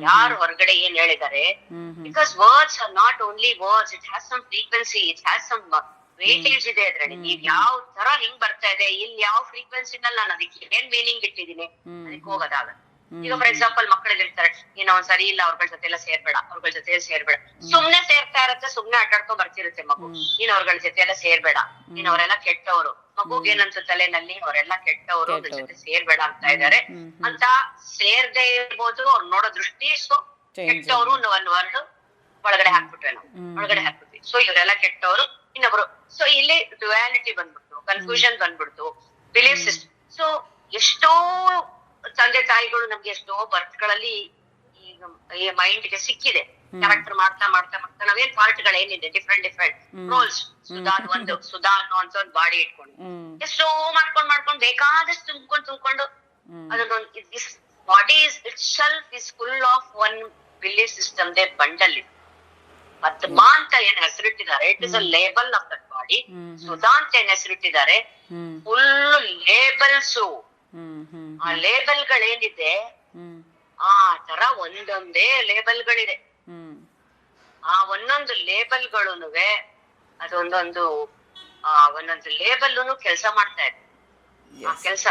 ಯಾರು ಹೊರಗಡೆ ಏನ್ ಹೇಳಿದ್ದಾರೆ, because words are not only words, it has some frequency, it has some weightage ಇದೆ ಅದ್ರಲ್ಲಿ. ನೀವ್ ಯಾವ ತರ ಹಿಂಗ್ ಬರ್ತಾ ಇದೆ, ಇಲ್ಲಿ ಯಾವ ಫ್ರೀಕ್ವೆನ್ಸಿನಲ್ಲಿ ನಾನು ಅದಕ್ಕೆ ಏನ್ ಮೀನಿಂಗ್ ಇಟ್ಟಿದ್ದೀನಿ ಅದಕ್ಕೆ ಹೋಗೋದಾಗ. ಈಗ ಫಾರ್ ಎಕ್ಸಾಂಪಲ್ ಮಕ್ಕಳಿಗೆ ಇರ್ತಾರೆ, ಏನೋ ಒಂದ್ ಸರಿ ಇಲ್ಲ, ಅವ್ರಗಳ ಜೊತೆ ಎಲ್ಲ ಸೇರ್ಬೇಡ, ಅವ್ರಗಳ ಜೊತೆ ಸೇರ್ಬೇಡ, ಸುಮ್ನೆ ಸೇರ್ತಾ ಇರತ್ತೆ, ಸುಮ್ನೆ ಆಟಾಡ್ಕೊಂಡ್ ಬರ್ತಿರುತ್ತೆ ಮಗು. ನೀನ್ ಅವ್ರಗಳ ಜೊತೆ ಎಲ್ಲ ಸೇರ್ಬೇಡ, ನೀನ್ ಅವರೆಲ್ಲ ಕೆಟ್ಟವರು. ಮಗುಗ್ ಏನಂತ ತಲೆನಲ್ಲಿ ಅವರೆಲ್ಲ ಕೆಟ್ಟವರು, ಅವ್ರ ಜೊತೆ ಸೇರ್ಬೇಡ ಅಂತ ಇದಾರೆ ಅಂತ. ಸೇರ್ದೇ ಇರ್ಬೋದು, ಅವ್ರು ನೋಡೋ ದೃಷ್ಟಿ. ಸೊ ಕೆಟ್ಟವರು ಒಂದ್ ವರ್ಡ್ ಒಳಗಡೆ ಹಾಕ್ಬಿಟ್ವೆ, ನಾವು ಒಳಗಡೆ ಹಾಕ್ಬಿಟ್ವಿ. ಸೊ ಇವರೆಲ್ಲ ಕೆಟ್ಟವರು, ಇನ್ನೊಬ್ರು. ಸೊ ಇಲ್ಲಿ ಡ್ಯುಯಾಲಿಟಿ ಬಂದ್ಬಿಡ್ತು, ಕನ್ಫ್ಯೂಷನ್ ಬಂದ್ಬಿಡ್ತು, ಬಿಲೀಫ್ ಸಿಸ್ಟಮ್. ಸೊ ಎಷ್ಟೋ ತಂದೆ ತಾಯಿಗಳು ನಮ್ಗೆ ಎಷ್ಟೋ ಬರ್ತ್ಗಳಲ್ಲಿ ಈ ಮೈಂಡ್ ಗೆ ಸಿಕ್ಕಿದೆ. ಕ್ಯಾರೆಕ್ಟರ್ ಮಾಡ್ತಾ ಮಾಡ್ತಾ ಮಾಡ್ತಾ ನಾವೇನ್ ಪಾರ್ಟ್ ಗಳೇನಿದೆ, ಡಿಫ್ರೆಂಟ್ ರೋಲ್ಸ್. ಸುಧಾ ಅನ್ನೋ ಅಂತ ಒಂದು ಬಾಡಿ ಇಟ್ಕೊಂಡು ಎಷ್ಟೋ ಮಾಡ್ಕೊಂಡ್ ಬೇಕಾದಷ್ಟು ತುಂಬ್ಕೊಂಡು ಅದನ್ನೊಂದು this body itself is full of one belief system the bundle ಇದೆ. ಪದ್ಮ ಅಂತ ಏನ್ ಹೆಸರಿಟ್ಟಿದ್ದಾರೆ, it is a label of that body. Sudha ಅಂತ ಏನ್ ಹೆಸರಿಟ್ಟಿದ್ದಾರೆ, ಫುಲ್ ಲೇಬಲ್ಸ್. ಆ ಲೇಬಲ್ ಗಳೇನಿದೆ, ಆ ತರ ಒಂದೊಂದೇ ಲೇಬಲ್ಗಳಿದೆ. ಆ ಒಂದೊಂದು ಲೇಬಲ್ಗಳುನುವೆ ಅದೊಂದೊಂದು ಒಂದೊಂದು ಲೇಬಲ್ನು ಕೆಲಸ ಮಾಡ್ತಾ ಇದೆ. ಆ ಕೆಲಸ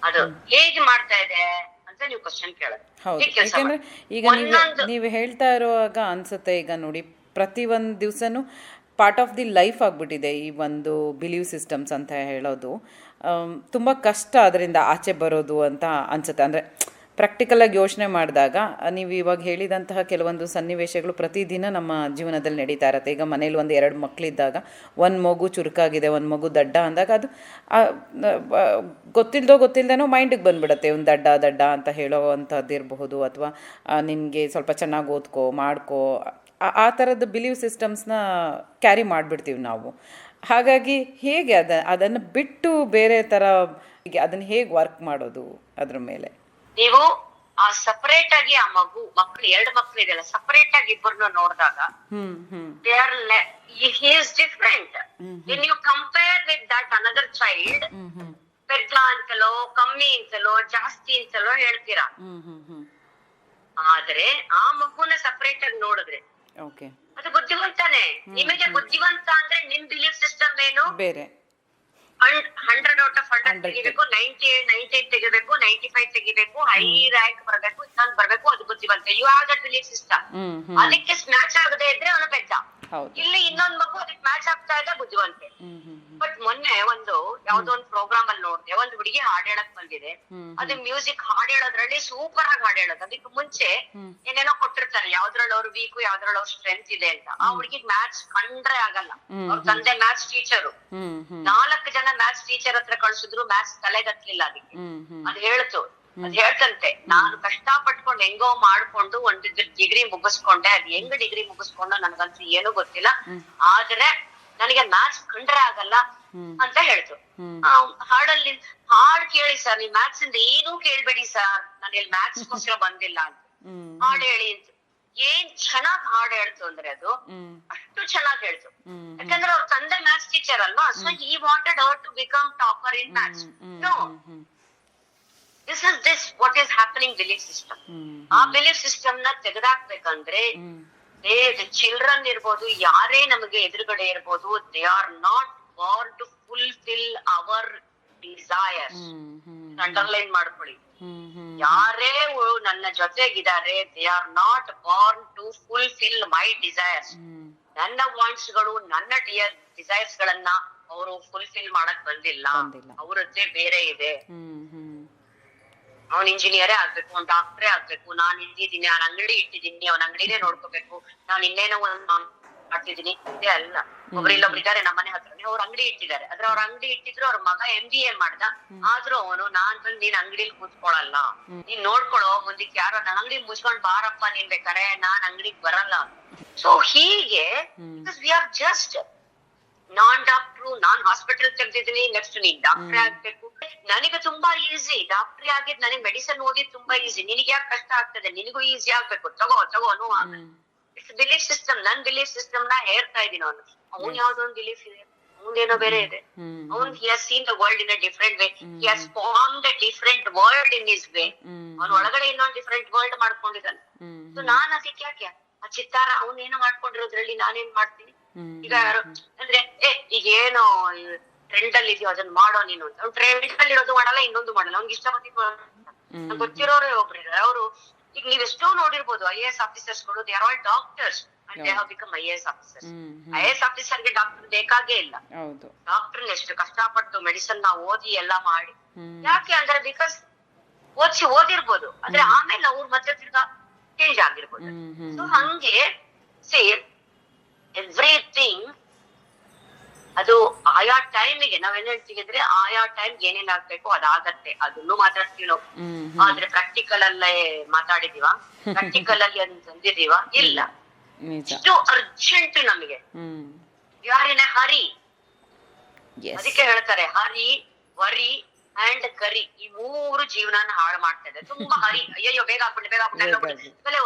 ಅದು ಹೇಗೆ ಮಾಡ್ತಾ ಇದೆ ಅಂತ ನೀವು ಕ್ವಶನ್ ಕೇಳೋದು. ಯಾಕೆಂದ್ರೆ ಈಗ ನೀವು ಹೇಳ್ತಾ ಇರುವಾಗ ಅನ್ಸುತ್ತೆ, ಈಗ ನೋಡಿ ಪ್ರತಿ ಒಂದು ದಿವಸನೂ ಪಾರ್ಟ್ ಆಫ್ ದಿ ಲೈಫ್ ಆಗಿಬಿಟ್ಟಿದೆ ಈ ಒಂದು ಬಿಲೀವ್ ಸಿಸ್ಟಮ್ಸ್ ಅಂತ ಹೇಳೋದು. ತುಂಬ ಕಷ್ಟ ಅದರಿಂದ ಆಚೆ ಬರೋದು ಅಂತ ಅನಿಸುತ್ತೆ. ಅಂದರೆ ಪ್ರಾಕ್ಟಿಕಲಾಗಿ ಯೋಚನೆ ಮಾಡಿದಾಗ ನೀವು ಇವಾಗ ಹೇಳಿದಂತಹ ಕೆಲವೊಂದು ಸನ್ನಿವೇಶಗಳು ಪ್ರತಿದಿನ ನಮ್ಮ ಜೀವನದಲ್ಲಿ ನಡೀತಾ ಇರುತ್ತೆ. ಈಗ ಮನೇಲಿ 1-2 ಮಕ್ಕಳಿದ್ದಾಗ ಒಂದು ಮಗು ಚುರುಕಾಗಿದೆ, ಒಂದು ಮಗು ದಡ್ಡ ಅಂದಾಗ ಅದು ಗೊತ್ತಿಲ್ಲದೇನೋ ಮೈಂಡಿಗೆ ಬಂದುಬಿಡುತ್ತೆ. ಒಂದು ದಡ್ಡ ಅಂತ ಹೇಳೋವಂಥದ್ದು ಇರಬಹುದು, ಅಥವಾ ನಿನಗೆ ಸ್ವಲ್ಪ ಚೆನ್ನಾಗಿ ಓದ್ಕೋ ಮಾಡ್ಕೋ, ಆ ಥರದ ಬಿಲೀವ್ ಸಿಸ್ಟಮ್ಸ್ನ ಕ್ಯಾರಿ ಮಾಡಿಬಿಡ್ತೀವಿ ನಾವು. ಹಾಗಾಗಿ ಹೇಗೆ ಅದನ್ನು ಬಿಟ್ಟು ಬೇರೆ ಥರ ಅದನ್ನು ಹೇಗೆ ವರ್ಕ್ ಮಾಡೋದು ಅದ್ರ ಮೇಲೆ? ನೀವು ಆ ಸಪರೇಟ್ ಆಗಿ ಆ ಮಕ್ಕಳು 2 ಮಕ್ಕಳು ಇದೆಯಲ್ಲ, ಸಪರೇಟ್ ಆಗಿ ಇಬ್ಬರನ್ನು ನೋಡಿದಾಗ he is different. When you compare with that another child, ಪೆದ್ದ ಅಂತಲೋ ಕಮ್ಮಿ ಅಂತಲೋ ಜಾಸ್ತಿ ಅಂತಲೋ ಹೇಳ್ತೀರಾ. ಆದ್ರೆ ಆ ಮಗುನ ಸಪರೇಟ್ ಆಗಿ ನೋಡಿದ್ರೆ ಅದು ಬುದ್ಧಿವಂತಾನೆ. ನಿಮಗೆ ಬುದ್ಧಿವಂತ ಅಂದ್ರೆ ನಿಮ್ ಬಿಲೀಫ್ ಸಿಸ್ಟಮ್ ಏನು? ಬೇರೆ 100 ಔಟ್ ಆಫ್ 100 ತೆಗಿಬೇಕು, 98 ತೆಗಿಬೇಕು, 95 ತೆಗಿಬೇಕು, ಹೈ ರ್ಯಾಂಕ್ ಬರ್ಬೇಕು, ಇನ್ನೊಂದು ಬರ್ಬೇಕು, ಅದು ಬುದ್ಧಿವಂತ. You have that belief system. ಅದಕ್ಕೆ ಮ್ಯಾಚ್ ಆಗದೆ ಇದ್ರೆ ಅವನು ಪೆದ್ದ. ಇಲ್ಲಿ ಇನ್ನೊಂದ್ ಮಗು ಅದಕ್ಕೆ ಮ್ಯಾಚ್ ಆಗ್ತಾ ಇದೆ, ಬುದ್ಧಿವಂತೆ. ಬಟ್ ಮೊನ್ನೆ ಯಾವ್ದೋ ಒಂದು ಪ್ರೋಗ್ರಾಮ್ ಅಲ್ಲಿ ನೋಡಿದೆ, ಒಂದು ಹುಡುಗಿ ಹಾಡ್ ಹೇಳಕ್ ಬಂದಿದೆ. ಅದು ಮ್ಯೂಸಿಕ್ ಹಾಡ್ ಹೇಳೋದ್ರಲ್ಲಿ ಸೂಪರ್ ಆಗಿ ಹಾಡ್ ಹೇಳೋದು. ಅದಕ್ಕೆ ಮುಂಚೆ ಏನೇನೋ ಕೊಟ್ಟಿರ್ತಾರೆ, ಯಾವ್ದ್ರಲ್ಲಿ ಅವ್ರು ವೀಕು, ಯಾವ್ದ್ರಲ್ಲಿ ಅವ್ರ ಸ್ಟ್ರೆಂತ್ ಇದೆ ಅಂತ. ಆ ಹುಡುಗಿಗೆ ಮ್ಯಾಥ್ಸ್ ಕಂಡ್ರೆ ಆಗಲ್ಲ. ಅವ್ರ ತಂದೆ ಮ್ಯಾಥ್ಸ್ ಟೀಚರು, 4 ಜನ ಮ್ಯಾಥ್ಸ್ ಟೀಚರ್ ಹತ್ರ ಕಳ್ಸಿದ್ರು, ಮ್ಯಾಥ್ಸ್ ತಲೆಗತ್ಲಿಲ್ಲ ಅದಕ್ಕೆ. ಅದ್ ಹೇಳ್ತಂತೆ, ನಾನು ಕಷ್ಟ ಪಟ್ಕೊಂಡು ಹೆಂಗೋ ಮಾಡ್ಕೊಂಡು ಒಂದು ಡಿಗ್ರಿ ಮುಗಿಸ್ಕೊಂಡೆ. ಅದ್ ಹೆಂಗ್ ಡಿಗ್ರಿ ಮುಗಿಸ್ಕೊಂಡು ನನ್ಗಂತೂ ಏನೂ ಗೊತ್ತಿಲ್ಲ, ಆದ್ರೆ ನನಗೆ ಮ್ಯಾಥ್ಸ್ ಕಂಡ್ರೆ ಆಗಲ್ಲ ಅಂತ ಹೇಳ್ತು. ಹಾಡಲ್ಲಿ ಹಾಡ್ ಕೇಳಿ ಸರ್, ನೀವ್ ಮ್ಯಾಥ್ಸ್ ಇಂದ ಏನೂ ಕೇಳ್ಬೇಡಿ ಸರ್, ನಾನು ಇಲ್ಲಿ ಮ್ಯಾಥ್ಸ್ ಗೋಸ್ಕರ ಬಂದಿಲ್ಲ ಅಂತ. ಹಾಡ್ ಹೇಳಿ ಅಂತ. ಏನ್ ಚೆನ್ನಾಗ್ ಹಾಡ್ ಹೇಳ್ತು ಅಂದ್ರೆ ಅದು ಅಷ್ಟು ಚೆನ್ನಾಗ್ ಹೇಳ್ತು. ಯಾಕಂದ್ರೆ ಅವ್ರ ತಂದೆ ಮ್ಯಾಥ್ಸ್ ಟೀಚರ್ ಅಲ್ವಾ, so he wanted her to become topper in maths. No, this is this what is happening belief system. ಆ ಬಿಲೀಫ್ ಸಿಸ್ಟಮ್ ನ ತೆಗೆದಾಕ್ಬೇಕಂದ್ರೆ ಚಿಲ್ಡ್ರನ್ ಇರ್ಬೋದು, ಯಾರೇ ನಮಗೆ ಎದುರುಗಡೆ ಇರ್ಬೋದು, they are not born to fulfil our desires. Underline ಮಾಡ್ಕೊಳ್ಳಿ, ಯಾರೇ ನನ್ನ ಜೊತೆಗಿದ್ದಾರೆ, they are not born to fulfil my desires. ನನ್ನ ವಾಂಟ್ಸ್ ಗಳು, ನನ್ನ ಡಿಸೈರ್ಸ್ ಗಳನ್ನ ಅವರು ಫುಲ್ಫಿಲ್ ಮಾಡಕ್ ಬಂದಿಲ್ಲ. ಅವರದ್ದೇ ಬೇರೆ ಇದೆ. ಅವ್ನ್ ಇಂಜಿನಿಯರೇ ಆಗ್ಬೇಕು, ಅವ್ನ್ ಡಾಕ್ಟ್ರೇ ಆಗ್ಬೇಕು, ನಾನ್ ಇಟ್ಟಿದ್ದೀನಿ, ಅವ್ನ ಅಂಗಡಿ ಇಟ್ಟಿದ್ದೀನಿ, ಅವ್ನ ಅಂಗಡಿನೇ ನೋಡ್ಕೋಬೇಕು, ನಾನ್ ಇನ್ನೇನೋ ಮಾಡ್ತಿದ್ದೀನಿ. ಇದೇ ಅಲ್ಲ. ಒಬ್ರು ಇಲ್ಲೊಬ್ರು ಇದ್ದಾರೆ ನಮ್ಮನೆ ಹತ್ರನೇ, ಅವ್ರ ಅಂಗಡಿ ಇಟ್ಟಿದ್ದಾರೆ. ಆದ್ರೆ ಅವ್ರ ಅಂಗಡಿ ಇಟ್ಟಿದ್ರು ಅವ್ರ ಮಗ MBA ಮಾಡ್ದ. ಆದ್ರೂ ಅವನು ನಾನ್ ಬಂದ್ ನೀನ್ ಅಂಗಡಿಲಿ ಕೂತ್ಕೊಳಲ್ಲ, ನೀನ್ ನೋಡ್ಕೊಳೋ ಮುಂದಕ್ಕೆ ಯಾರೋ ನನ್ ಅಂಗಡಿ ಮುಚ್ಕೊಂಡ್ ಬಾರಪ್ಪ ನೀನ್ ಬೇಕಾರೆ, ನಾನ್ ಅಂಗಡಿಗೆ ಬರಲ್ಲ. ಸೊ ಹೀಗೆ ವಿ ಆರ್ ಜಸ್ಟ್ ನಾನ್ ಡಾಕ್ಟ್ರು, ನಾನ್ ಹಾಸ್ಪಿಟಲ್ ತೆಗ್ದಿದ್ದೀನಿ, ನೆಕ್ಸ್ಟ್ ನೀನ್ ಡಾಕ್ಟ್ರೇ ಆಗ್ಬೇಕು. ನನಗೆ ತುಂಬಾ ಈಸಿ ಡಾಕ್ಟ್ರಿ ಆಗಿದ್, ನನಗೆ ಮೆಡಿಸಿನ್ ಓದಿದ್ ತುಂಬಾ ಈಸಿ. ನಿನಗೆ ಯಾಕೆ ಕಷ್ಟ ಆಗ್ತದೆ, ನಿನಗೂ ಈಸಿ ಆಗ್ಬೇಕು, ತಗೋ ಇಟ್ಸ್ ಬಿಲೀಫ್ ಸಿಸ್ಟಮ್. ನನ್ ಬಿಲೀಫ್ ಸಿಸ್ಟಮ್ ನ ಹೇರ್ತಾ ಇದೀನಿ. ಅವ್ನ್ ಯಾವ್ದೋ ಒಂದ್ ಬಿಲೀಫ್ ಇದೆ, ಅವ್ನೇನೋ ಬೇರೆ ಇದೆ. ಅವ್ನ್ he has seen the world in a different way, he has formed a different world in his way. ಅವ್ನ ಒಳಗಡೆ ಇನ್ನೊಂದ್ ಡಿಫ್ರೆಂಟ್ ವರ್ಲ್ಡ್ ಮಾಡ್ಕೊಂಡಿದ್ದಾನೆ. ಸೊ ನಾನ್ ಅದಕ್ಕೆ ಯಾಕೆ ಆ ಚಿತ್ತಾರ ಅವ್ನೇನೋ ಮಾಡ್ಕೊಂಡಿರೋದ್ರಲ್ಲಿ ನಾನೇನ್ ಮಾಡ್ತೀನಿ? ಈಗ ಯಾರು ಅಂದ್ರೆ ಈಗ ಏನೋ ಟ್ರೆಂಡ್ ಅಲ್ಲಿ ಇದೆಯೋ ಅದನ್ನ ಮಾಡೋ ನೀನು ಅಂತ. ಅವ್ನು ಟ್ರೆಂಡ್ ಅಲ್ಲಿ ಇರೋದು ಮಾಡಲ್ಲ, ಇನ್ನೊಂದು ಮಾಡಲ್ಲ, ಅವ್ನಿಗೆ ಇಷ್ಟ ಬಂದಿದ್ದು. ನಂಗೆ ಗೊತ್ತಿರೋರೇ ಒಬ್ರಿದ್ದಾರೆ, ಅವರು ಈಗ ನೀವೆಷ್ಟೋ ನೋಡಿರ್ಬೋದು IAS ಆಫೀಸರ್ಸ್ ಗಳು, they are all doctors and they have become IAS officers. IAS officer ಗೆ ಡಾಕ್ಟರ್ ಬೇಕಾಗೇ ಇಲ್ಲ. ಡಾಕ್ಟರ್ ಎಷ್ಟು ಕಷ್ಟಪಟ್ಟು ಮೆಡಿಸಿನ್ ನ ಓದಿ ಎಲ್ಲ ಮಾಡಿ, ಯಾಕೆ ಅಂದ್ರೆ ಬಿಕಾಸ್ ಓದಿರ್ಬೋದು, ಆದ್ರೆ ಆಮೇಲೆ ಅವ್ರ ಮತ್ತೆ ತಿರ್ಗಾ ಚೇಂಜ್ ಆಗಿರ್ಬೋದು. ಸೊ ಹಂಗೆ ಸೇಮ್ ಎವ್ರಿಥಿಂಗ್ ಅದು ಆಯಾ ಟೈಮಿಗೆ ನಾವೇನ್ ಹೇಳ್ತೀವಿ ಅಂದ್ರೆ ಆಯಾ ಟೈಮ್ ಏನೇನ್ ಆಗ್ಬೇಕು ಅದಾಗತ್ತೆ. ಅದನ್ನು ಮಾತಾಡ್ತೀವಿ ನಾವು. ಆದ್ರೆ ಪ್ರಾಕ್ಟಿಕಲ್ ಅಲ್ಲೇ ಮಾತಾಡಿದೀವ, ಪ್ರಾಕ್ಟಿಕಲ್ ಅಲ್ಲಿ ಅದನ್ನ ತಂದಿದೀವ? ಇಲ್ಲ. ಇಷ್ಟು ಅರ್ಜೆಂಟ್ ನಮಗೆ, ಯಾರಿನ ಹರಿ. ಅದಕ್ಕೆ ಹೇಳ್ತಾರೆ ಹರಿ, ವರಿ ಅಂಡ್ ಕರಿ, ಈ ಮೂರು ಜೀವನ ಹಾಳು ಮಾಡ್ತಾ ಇದೆ. ತುಂಬಾ ಹರಿ, ಅಯ್ಯೋ ಬೇಗ ಆಗ್ಬಿಟ್ಟೆ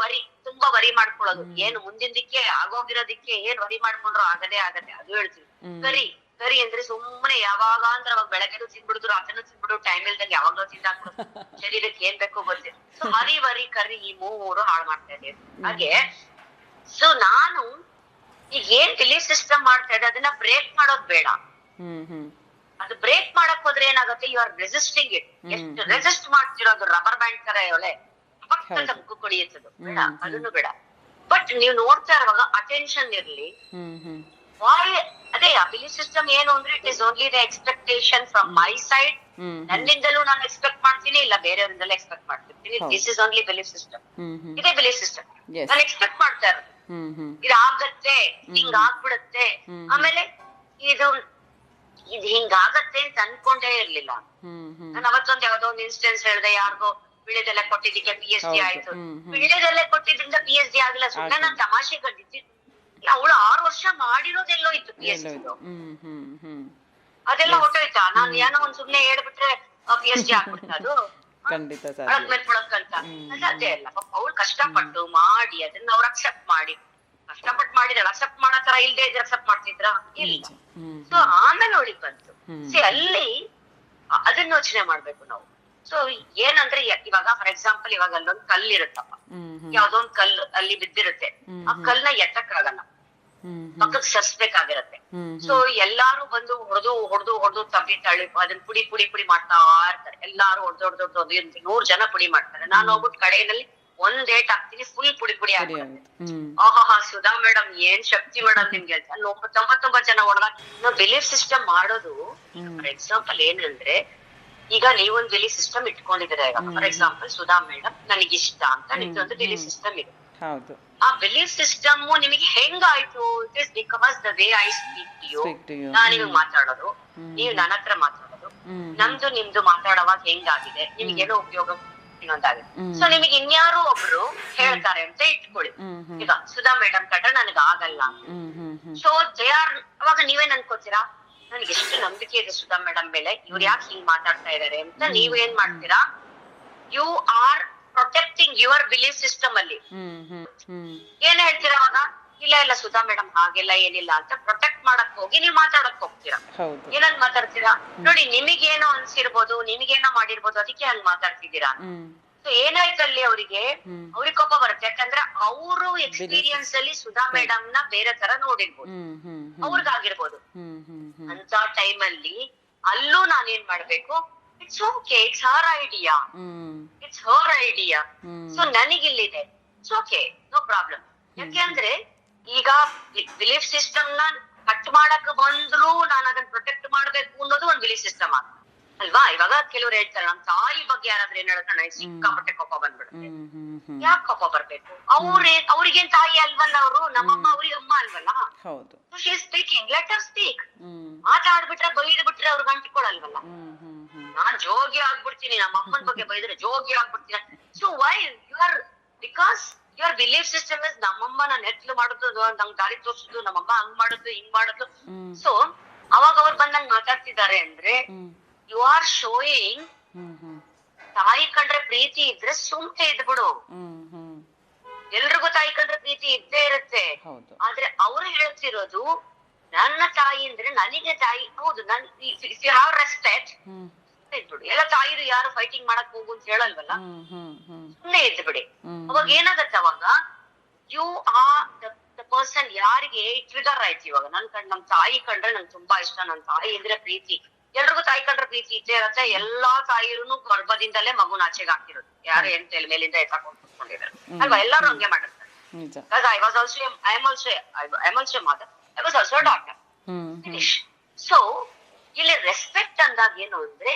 ವರಿ, ತುಂಬಾ ವರಿ ಮಾಡ್ಕೊಳ್ಳೋದು. ಏನು ಮುಂದಿನದಕ್ಕೆ ಆಗೋಗಿರೋದಿಕ್ಕೆ ಏನ್ ವರಿ ಮಾಡ್ಕೊಂಡ್ರು ಆಗದೆ. ಅದು ಹೇಳ್ತೀವಿ. ಕರಿ ಅಂದ್ರೆ ಸುಮ್ಮನೆ ಯಾವಾಗ ಅಂದ್ರೆ ಅವಾಗ ಬೆಳಗ್ಗೆದು ತಿನ್ಬಿಡುದು, ರಾತ್ರಿನೂ ತಿನ್ಬಿಡು, ಟೈಮ್ ಇಲ್ದಂಗೆ ಯಾವಾಗ್ಲೂ ತಿಂದಾಕ್ಬಿಡು, ಶರೀರಕ್ಕೆ ಏನ್ ಬೇಕು ಗೊತ್ತಿಲ್ಲ. ಸೊ ಹರಿ, ವರಿ, ಕರಿ ಈ ಮೂರು ಹಾಳು ಮಾಡ್ತಾ ಇದೆ. ಹಾಗೆ ಸೊ ನಾನು ಈಗ ಏನ್ ಬಿಲೀಫ್ ಸಿಸ್ಟಮ್ ಮಾಡ್ತಾ ಇದೆ ಅದನ್ನ ಬ್ರೇಕ್ ಮಾಡೋದ್ ಬೇಡ. ಅದು ಬ್ರೇಕ್ ಮಾಡಕ್ ಹೋದ್ರೆ ಏನಾಗುತ್ತೆ, ಯು ಆರ್ ರೆಸಿಸ್ಟಿಂಗ್ ಇಟ್. ಎಷ್ಟು ರೆಸಿಸ್ಟ್ ಮಾಡ್ತಿರೋದು, ರಬ್ಬರ್ ಬ್ಯಾಂಡ್ ತರ ಒಳ್ಳೆ ಪಕ್ಕದ ಮುಖ ಕೊಡಿಯುತ್ತದು ಬೇಡ, ಅದನ್ನು ಬೇಡ. ಬಟ್ ನೀವು ನೋಡ್ತಾ ಇರುವಾಗ ಅಟೆನ್ಷನ್ ಇರ್ಲಿ. ಅದೇ ಆ ಬಿಲೀಫ್ ಸಿಸ್ಟಮ್ ಏನು ಅಂದ್ರೆ it is only the expectation from my side. ನನ್ನಿಂದಲೂ ನಾನು ಎಕ್ಸ್ಪೆಕ್ಟ್ ಮಾಡ್ತೀನಿ, ಇಲ್ಲ ಬೇರೆಯವರಿಂದಲೂ ಎಕ್ಸ್ಪೆಕ್ಟ್ ಮಾಡ್ತಿರ್ತೀನಿ. This is only belief system. ಇದೇ ಬಿಲೀಫ್ ಸಿಸ್ಟಮ್. ನಾನು ಎಕ್ಸ್ಪೆಕ್ಟ್ ಮಾಡ್ತಾ ಇರೋದು ಇದಾಗತ್ತೆ, ಹಿಂಗ್ ಆಗ್ಬಿಡತ್ತೆ, ಆಮೇಲೆ ಇದು ಹಿಂಗಾಗತ್ತೆ ಅಂತ ಅನ್ಕೊಂಡೇ ಇರ್ಲಿಲ್ಲ. ನಾನು ಅವತ್ತೊಂದ್ ಯಾವ್ದೋ ಒಂದ್ ಇನ್ಸ್ಟೆನ್ಸ್ ಹೇಳ್ದೆ, ಯಾರಿಗೋ ವಿಳ್ಯದೆಲೆ ಕೊಟ್ಟಿದ್ದಕ್ಕೆ PhD ಆಯ್ತು. ವಿಳ್ಯದೆಲೆ ಕೊಟ್ಟಿದ್ರಿಂದ PhD ಆಗಿಲ್ಲ, ಸುಮ್ಮನೆ ನಾನ್ ತಮಾಷೆ ಕಂಡಿದ್ದೆ. ಅವಳು 6 ವರ್ಷ ಮಾಡಿರೋದೆಲ್ಲೋ ಇತ್ತು PhD, ಅದೆಲ್ಲ ಹೊಟ್ಟೋಯ್ತಾ? ನಾನ್ ಏನೋ ಒಂದ್ ಸುಮ್ನೆ ಹೇಳ್ಬಿಟ್ರೆ PhD ಆಗ್ಬಿಡ್ತ ಅದು ಮೆಟ್ಕೊಳಕ್ಕಂತ. ಅದೇ ಅಲ್ಲ, ಪಾಪ ಅವಳು ಕಷ್ಟಪಟ್ಟು ಮಾಡಿ ಅದನ್ನ ಅವ್ರು ಅಕ್ಸೆಪ್ಟ್ ಮಾಡಿ, ಕಷ್ಟಪಟ್ಟು ಮಾಡಿದ್ರೆ ಅಕ್ಸೆಪ್ಟ್ ಮಾಡೋ ತರ ಇಲ್ದೇ ಇದ್ರೆ ಅಕ್ಸೆಪ್ಟ್ ಮಾಡ್ತಿದ್ರ? ಇಲ್ಲ. ಸೊ ಆಮೇಲೆ ಅವಳಿಗೆ ಬಂತು. ಅಲ್ಲಿ ಅದನ್ನ ಯೋಚನೆ ಮಾಡ್ಬೇಕು ನಾವು. ಸೊ ಏನಂದ್ರೆ ಇವಾಗ ಫಾರ್ ಎಕ್ಸಾಂಪಲ್ ಇವಾಗ ಅಲ್ಲೊಂದ್ ಕಲ್ಲು ಇರುತ್ತಪ್ಪ, ಯಾವ್ದೋ ಒಂದ್ ಕಲ್ಲು ಅಲ್ಲಿ ಬಿದ್ದಿರುತ್ತೆ. ಆ ಕಲ್ನ ಎತ್ತಕ್ಕಾಗಲ್ಲ, ಪಕ್ಕಕ್ಕೆ ಸರ್ಸ್ಬೇಕಾಗಿರತ್ತೆ. ಸೊ ಎಲ್ಲಾರು ಬಂದು ಹೊಡೆದು ತಬ್ಬಿ ತಳ್ಳಿ ಅದನ್ನ ಪುಡಿ ಮಾಡ್ತಾ ಇರ್ತಾರೆ. ಎಲ್ಲಾರು ಹೊಡೆದು 100 ಜನ ಪುಡಿ ಮಾಡ್ತಾರೆ. ನಾನು ಹೋಗ್ಬಿಟ್ಟು ಕಡೆಯಲ್ಲಿ ಒಂದ್ ಏಟ್ ಹಾಕ್ತೀನಿ, ಫುಲ್ ಪುಡಿ ಆಗ್ಬಿಡುತ್ತೆ. ಆಹಾ ಸುಧಾ ಮೇಡಮ್ ಏನ್ ಶಕ್ತಿ ಮೇಡಮ್ ನಿಮ್ಗೆ ಅಂತ. 99 ಜನ ಹೊಡೆದಾಗ ಬಿಲೀಫ್ ಸಿಸ್ಟಮ್ ಮಾಡೋದು. ಫಾರ್ ಎಕ್ಸಾಂಪಲ್ ಏನಂದ್ರೆ ಈಗ ನೀವೊಂದ್ ಬಿಲೀಫ್ ಸಿಸ್ಟಮ್ ಇಟ್ಕೊಂಡಿದ್ದೀರಾ. ಈಗ ಫಾರ್ ಎಕ್ಸಾಂಪಲ್ ಸುಧಾ ಮೇಡಮ್ ನನಗಿಷ್ಟ ಅಂತ ನಿಮ್ದೊಂದು ಬಿಲೀಫ್ ಸಿಸ್ಟಮ್ ಇದೆ. ಆ ಬಿಲೀಫ್ ಸಿಸ್ಟಮ್ ನಿಮಗೆ ಹೆಂಗಾಯ್ತು? It is because the way I speak to you. ನಾನು ನಿಮ್ಗೆ ಮಾತಾಡೋದು, ನೀವು ನನ್ನ ಹತ್ರ ಮಾತಾಡೋದು, ನಮ್ದು ನಿಮ್ದು ಮಾತಾಡೋವಾಗ ಹೆಂಗಾಗಿದೆ, ನಿಮ್ಗೇನೋ ಉಪಯೋಗ ಇನ್ನೊಂದಾಗಿದೆ. ಸೊ ನಿಮಗೆ ಇನ್ಯಾರೋ ಒಬ್ರು ಹೇಳ್ತಾರೆ ಅಂತ ಇಟ್ಕೊಳ್ಳಿ. ಈಗ ಸುಧಾ ಮೇಡಮ್ ಕಂಡ್ರೆ ನನಗ್ ಆಗಲ್ಲ. ಸೊ ದೇ ಆರ್, ಅವಾಗ ನೀವೇನ್ ಅನ್ಕೋತೀರಾ, ನನ್ಗೆ ಎಷ್ಟು ನಂಬಿಕೆ ಇದೆ ಸುಧಾ ಮೇಡಮ್ ಮೇಲೆ, ಇವ್ರು ಯಾಕೆ ಹಿಂಗ್ ಮಾತಾಡ್ತಾ ಇದಾರೆ ಅಂತ ನೀವ್ ಏನ್ ಮಾಡ್ತೀರಾ? You are protecting your belief system ಅಲ್ಲಿ. ಏನ್ ಹೇಳ್ತೀರಾ ಅವಾಗ? ಇಲ್ಲ ಸುಧಾ ಮೇಡಮ್ ಹಾಗೆಲ್ಲ ಏನಿಲ್ಲ ಅಂತ ಪ್ರೊಟೆಕ್ಟ್ ಮಾಡಕ್ ಹೋಗಿ ನೀವ್ ಮಾತಾಡಕ್ ಹೋಗ್ತೀರಾ. ಏನಂತ ಮಾತಾಡ್ತೀರಾ? ನೋಡಿ ನಿಮಗೇನೋ ಅನ್ಸಿರ್ಬೋದು, ನಿಮಗೇನೋ ಮಾಡಿರ್ಬೋದು, ಅದಕ್ಕೆ ಹಂಗ್ ಮಾತಾಡ್ತಿದ್ದೀರಾ. ಸೊ ಏನಾಯ್ತಲ್ಲಿ ಅವ್ರಿಗೆ ಕೋಪ ಬರುತ್ತೆ. ಯಾಕಂದ್ರೆ ಅವರು ಎಕ್ಸ್ಪೀರಿಯನ್ಸ್ ಅಲ್ಲಿ ಸುಧಾ ಮೇಡಮ್ ನ ಬೇರೆ ತರ ನೋಡಿರ್ಬೋದು, ಅವ್ರಿಗಾಗಿರ್ಬೋದು. ಅಂತ ಟೈಮ್ ಅಲ್ಲಿ ಅಲ್ಲೂ ನಾನೇನ್ ಮಾಡ್ಬೇಕು? It's okay, it's her idea, it's her idea. So ನನಗಿಲ್ಲಿದೆ, ಇಟ್ಸ್ ಓಕೆ, ನೋ ಪ್ರಾಬ್ಲಮ್. ಯಾಕೆಂದ್ರೆ ಈಗ ಬಿಲೀಫ್ ಸಿಸ್ಟಮ್ ನ ಕಟ್ ಮಾಡಕ್ ಬಂದ್ರು ನಾನು ಅದನ್ನ ಪ್ರೊಟೆಕ್ಟ್ ಮಾಡ್ಬೇಕು ಅನ್ನೋದು ಒಂದ್ ಬಿಲೀಫ್ ಸಿಸ್ಟಮ್ ಆಗ. ಅಲ್ವಾ? ಇವಾಗ ಕೆಲವ್ರು ಹೇಳ್ತಾರೆ ನಮ್ ತಾಯಿ ಬಗ್ಗೆ ಯಾರಾದ್ರೂ ಏನ್ ಹೇಳ್ತಾರೆ ನನಗೆ ಸಿಕ್ಕಾಪಟ್ಟೆ ಕೋಪ ಬಂದ್ಬಿಡುತ್ತೆ. ಯಾಕೆ ಕೋಪ ಬರ್ಬೇಕು? ಅವ್ರಿಗೇನ್ ತಾಯಿ ಅಲ್ವಲ್ಲ ಅವರು, ನಮ್ಮಮ್ಮ ಅವ್ರಿಗೆ ಅಮ್ಮ ಅಲ್ವಲ್ಲ. ಹೌದು. So she is speaking, let her speak. ಮಾತಾಡ್ಬಿಟ್ರೆ ಬೈದ್ ಬಿಟ್ರೆ ಅವ್ರಿಗೆ ಅಂಟಿಕೊಳ್ಳಲ್ವಲ್ಲ. ನಾನ್ ಜೋಗಿ ಆಗ್ಬಿಡ್ತೀನಿ, ನಮ್ಮ ಅಮ್ಮನ ಬಗ್ಗೆ ಬೈದ್ರೆ ಜೋಗಿ ಆಗ್ಬಿಡ್ತೀನಿ. So why you are, because your belief system is ನಮ್ಮಮ್ಮ ನಾನು ಹೆತ್ಲು ಮಾಡುದು, ನಂಗ್ ದಾರಿ ತೋರ್ಸುದು, ನಮ್ಮಮ್ಮ ಹಂಗ್ ಮಾಡುದು ಹಿಂಗ್ ಮಾಡುದು. ಸೊ ಅವಾಗ ಅವ್ರು ಬಂದಂಗ್ ಮಾತಾಡ್ತಿದ್ದಾರೆ ಅಂದ್ರೆ ಯು ಆರ್ ಶೋಯಿಂಗ್ ತಾಯಿ ಕಂಡ್ರೆ ಪ್ರೀತಿ ಇದ್ರೆ ಸುಮ್ನೆ ಇದ್ಬಿಡು. ಎಲ್ರಿಗೂ ತಾಯಿ ಕಂಡ್ರೆ ಪ್ರೀತಿ ಇದ್ದೇ ಇರುತ್ತೆ. ಆದ್ರೆ ಅವ್ರು ಹೇಳ್ತಿರೋದು ನನ್ನ ತಾಯಿ ಅಂದ್ರೆ ನನಗೆ ತಾಯಿ. ಹೌದು, ನನ್ ಯು ಹ್ಯಾವ್ ರೆಸ್ಪೆಕ್ಟ್ ಇದ್ಬಿಡು. ಎಲ್ಲ ತಾಯಿರು ಯಾರು ಫೈಟಿಂಗ್ ಮಾಡಕ್ ಹೋಗು ಅಂತ ಹೇಳಲ್ವಲ್ಲ, ಸುಮ್ನೆ ಇದ್ಬಿಡಿ. ಅವಾಗ ಏನಾಗತ್ತೆ, ಅವಾಗ ಯು ಆರ್ ದ ಪರ್ಸನ್ ಯಾರಿಗೆ ಟ್ರಿಗರ್ ಆಯ್ತು. ಇವಾಗ ನಮ್ ತಾಯಿ ಕಂಡ್ರೆ ನಂಗೆ ತುಂಬಾ ಇಷ್ಟ, ನನ್ ತಾಯಿ ಇದ್ರೆ ಪ್ರೀತಿ. ಎಲ್ರಿಗೂ ತಾಯಿ ಕಂಡ್ರೆ ಪ್ರೀತಿ ಇದ್ದೇ ಇರತ್ತೆ. ಎಲ್ಲಾ ತಾಯಿರು ಗರ್ಭದಿಂದಲೇ ಮಗುನ ಆಚೆಗೆ ಹಾಕಿರೋದು, ಯಾರು ಏನ್ ಮೇಲಿಂದ ಎತ್ತಾಕೊಂಡು ಕೂತ್ಕೊಂಡಿದ್ದಾರೆ ಅಲ್ವಾ? ಎಲ್ಲಾರು ಹಂಗೆ ಮಾಡಿರ್ತಾರೆ. I was also mother, I was also doctor. So ಇಲ್ಲಿ ರೆಸ್ಪೆಕ್ಟ್ ಅಂದಾಗ ಏನು ಅಂದ್ರೆ,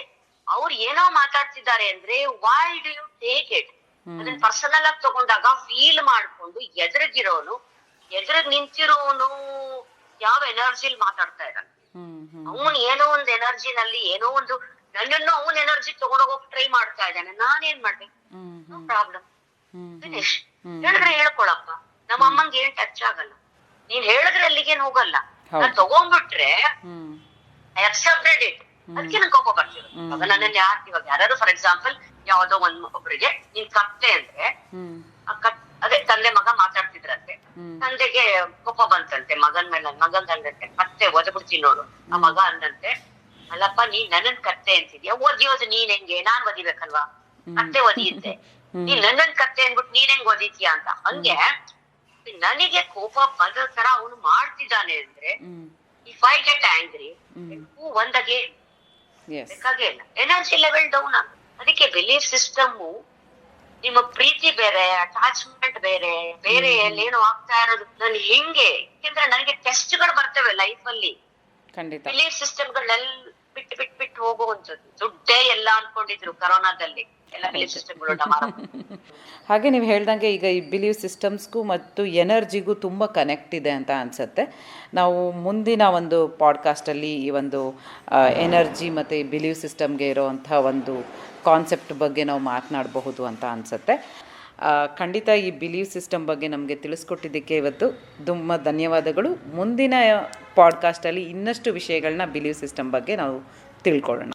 ಅವ್ರು ಏನೋ ಮಾತಾಡ್ತಿದ್ದಾರೆ ಅಂದ್ರೆ why do you take it? ಅದನ್ನ ಪರ್ಸನಲ್ ಆಗಿ ತಗೊಂಡಾಗ ಫೀಲ್ ಮಾಡ್ಕೊಂಡು ಎದುರಿಗಿರೋನು, ಎದುರಿಗೆ ನಿಂತಿರೋನು ಯಾವ ಎನರ್ಜಿಲ್ ಮಾತಾಡ್ತಾ ಇದ್ದಾನೆ, ಅವನ್ ಏನೋ ಒಂದ್ ಎನರ್ಜಿನಲ್ಲಿ ಏನೋ ಒಂದು ನನ್ನನ್ನು ಅವನ್ ಎನರ್ಜಿ ತಗೊಂಡೋಗಕ್ ಟ್ರೈ ಮಾಡ್ತಾ ಇದ್ದಾನೆ. ನಾನೇನ್ ಮಾಡ್ಬೇಕು? No problem, finish. ಹೇಳಿದ್ರೆ ಹೇಳ್ಕೊಳಪ್ಪ, ನಮ್ಮ ಅಮ್ಮಂಗೆ ಏನ್ ಟಚ್ ಆಗಲ್ಲ. ನೀನ್ ಹೇಳಿದ್ರೆ ಅಲ್ಲಿಗೇನ್ ಹೋಗಲ್ಲ. ನಾನ್ ತಗೊಂಡ್ಬಿಟ್ರೆ ಐ ಅಕ್ಸೆಪ್ಟೆಡ್ ಇಟ್. ಅದಕ್ಕೆ ನನ್ ಕೋಪ ಬರ್ತಿರೋದು. ಇವಾಗ ನನ್ನನ್ನು ಯಾರು ಫಾರ್ ಎಕ್ಸಾಂಪಲ್ ಯಾವ್ದೋ ಒಬ್ರಿಗೆ ನೀನ್ ಕತ್ತೆ ಅಂದ್ರೆ, ಅದೇ ತಂದೆ ಮಗ ಮಾತಾಡ್ತಿದ್ರಂತೆ, ತಂದೆಗೆ ಕೋಪ ಬಂತಂತೆ ಮಗನ್ ಮೇಲೆ. ಮಗನ್ ಅಂದಂತೆ ಕತ್ತೆ ಒದಬಿಡ್ತೀನಿ ನೋಡು. ಆ ಮಗ ಅಂದಂತೆ, ಅಲ್ಲಪ್ಪ ನೀನ್ ನನ್ನನ್ ಕತ್ತೆ ಅಂತಿದ್ಯಾ, ಓದಿಯೋದು ನೀನ್ ಹೆಂಗೆ, ನಾನ್ ಓದಿಬೇಕಲ್ವಾ? ಕತ್ತೆ ಒದಿಯುತ್ತೆ, ನೀನ್ ನನ್ನನ್ ಕತ್ತೆ ಅಂದ್ಬಿಟ್ಟು ನೀನ್ ಹೆಂಗ್ ಓದಿತೀಯ ಅಂತ. ಹಂಗೆ ನನಗೆ ಕೋಪ ಬಂದ ತರ ಅವನು ಮಾಡ್ತಿದ್ದಾನೆ ಅಂದ್ರೆ, ಇಫ್ ಐ ಗೆಟ್ ಆಂಗ್ರಿ, ಒಂದಾಗೆ ಬೇಕಾಗೇ ಇಲ್ಲ, ಎನರ್ಜಿ ಲೆವೆಲ್ ಡೌನ್ ಆಗ. ಅದಕ್ಕೆ ಬಿಲೀಫ್ ಸಿಸ್ಟಮ್, ನಿಮ್ಮ ಪ್ರೀತಿ ಬೇರೆ, ಅಟ್ಯಾಚ್ಮೆಂಟ್ ಬೇರೆ, ಬೇರೆ ಎಲ್ಲೇನೋ ಆಗ್ತಾ ಇರೋದು. ನಾನು ಹೆಂಗೆ, ಯಾಕೆಂದ್ರೆ ನನಗೆ ಟೆಸ್ಟ್ ಗಳು ಬರ್ತವೆ ಲೈಫ್ ಅಲ್ಲಿ. ಬಿಲೀಫ್ ಸಿಸ್ಟಮ್ ಗಳನ್ನೆಲ್ಲ ಬಿಟ್ಟು ಹೋಗುವಂಥದ್ದು. ದುಡ್ಡೇ ಎಲ್ಲ ಅನ್ಕೊಂಡಿದ್ರು ಕರೋನಾದಲ್ಲಿ, ಎಲ್ಲ ಬಿಲೀಫ್ ಸಿಸ್ಟಮ್ಗಳು ಡಮಾರ. ಹಾಗೆ ನೀವು ಹೇಳ್ದಂಗೆ ಈಗ ಈ ಬಿಲೀವ್ ಸಿಸ್ಟಮ್ಸ್ಗೂ ಮತ್ತು ಎನರ್ಜಿಗೂ ತುಂಬ ಕನೆಕ್ಟ್ ಇದೆ ಅಂತ ಅನಿಸುತ್ತೆ. ನಾವು ಮುಂದಿನ ಒಂದು ಪಾಡ್ಕಾಸ್ಟಲ್ಲಿ ಈ ಒಂದು ಎನರ್ಜಿ ಮತ್ತು ಬಿಲೀವ್ ಸಿಸ್ಟಮ್ಗೆ ಇರೋವಂಥ ಒಂದು ಕಾನ್ಸೆಪ್ಟ್ ಬಗ್ಗೆ ನಾವು ಮಾತನಾಡಬಹುದು ಅಂತ ಅನಿಸುತ್ತೆ. ಖಂಡಿತ ಈ ಬಿಲೀವ್ ಸಿಸ್ಟಮ್ ಬಗ್ಗೆ ನಮಗೆ ತಿಳಿಸ್ಕೊಟ್ಟಿದ್ದಕ್ಕೆ ಇವತ್ತು ತುಂಬ ಧನ್ಯವಾದಗಳು. ಮುಂದಿನ ಪಾಡ್ಕಾಸ್ಟಲ್ಲಿ ಇನ್ನಷ್ಟು ವಿಷಯಗಳನ್ನ ಬಿಲೀವ್ ಸಿಸ್ಟಮ್ ಬಗ್ಗೆ ನಾವು ತಿಳ್ಕೊಳ್ಳೋಣ.